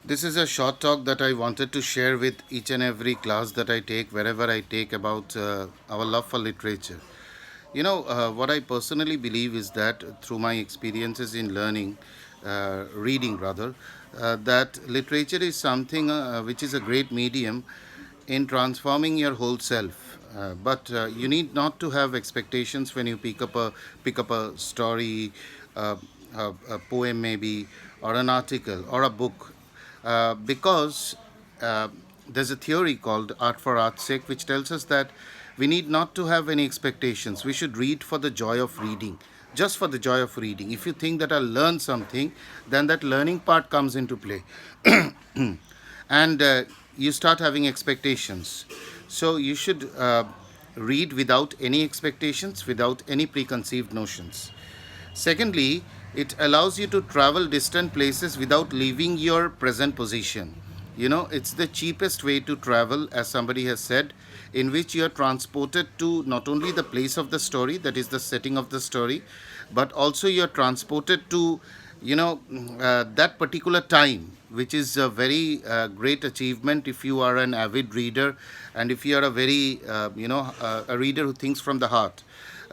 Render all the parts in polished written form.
This is a short talk that I wanted to share with each and every class that I take, wherever I take, about our love for literature. What I personally believe is that through my experiences in learning, reading rather, that literature is something which is a great medium in transforming your whole self. But you need not to have expectations when you pick up a story, uh, a poem maybe, or an article or a book, because uh, there's a theory called art for art's sake, which tells us that we need not to have any expectations. We should read for the joy of reading, just for the joy of reading. If you think that I'll learn something, then that learning part comes into play. And you start having expectations. So you should read without any expectations, without any preconceived notions. Secondly, it allows you to travel distant places without leaving your present position. It's the cheapest way to travel, as somebody has said, in which you are transported to not only the place of the story, that is the setting of the story, but also you are transported to, that particular time, which is a very great achievement if you are an avid reader and if you are a very, a reader who thinks from the heart.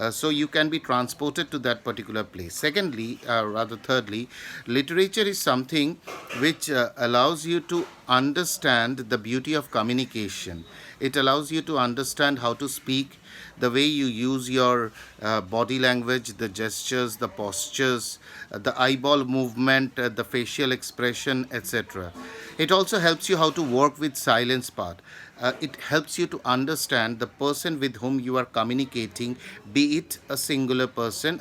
So you can be transported to that particular place. Secondly, rather thirdly, literature is something which allows you to understand the beauty of communication. It allows you to understand how to speak, the way you use your body language, the gestures, the postures, the eyeball movement, the facial expression, etc. It also helps you how to work with silence part. It helps you to understand the person with whom you are communicating, be it a single person,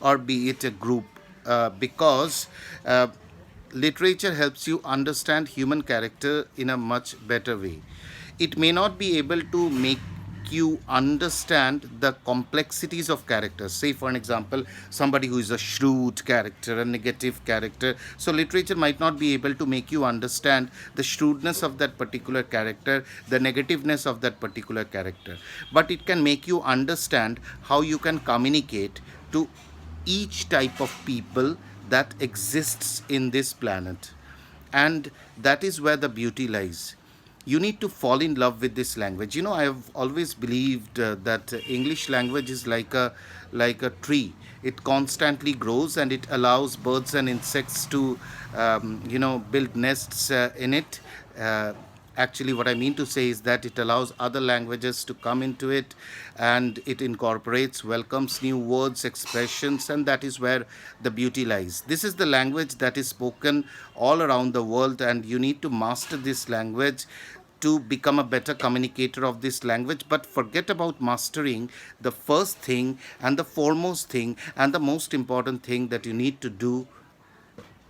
or be it a group. Because literature helps you understand human character in a much better way. It may not be able to make you understand the complexities of characters. Say, for an example, somebody who is a shrewd character, a negative character. So, literature might not be able to make you understand the shrewdness of that particular character, the negativeness of that particular character. But it can make you understand how you can communicate to each type of people that exists in this planet. And that is where the beauty lies. You need to fall in love with this language. I have always believed that English language is like a tree. It constantly grows and it allows birds and insects to build nests in it. Actually, what I mean to say is that it allows other languages to come into it, and it incorporates, welcomes new words, expressions, and that is where the beauty lies. This is the language that is spoken all around the world, and you need to master this language to become a better communicator of this language. But forget about mastering. The first thing and the foremost thing and the most important thing that you need to do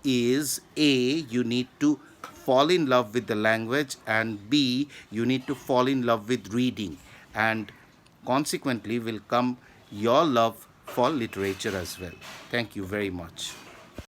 is, A, you need to fall in love with the language, and B, you need to fall in love with reading, and consequently will come your love for literature as well. Thank you very much.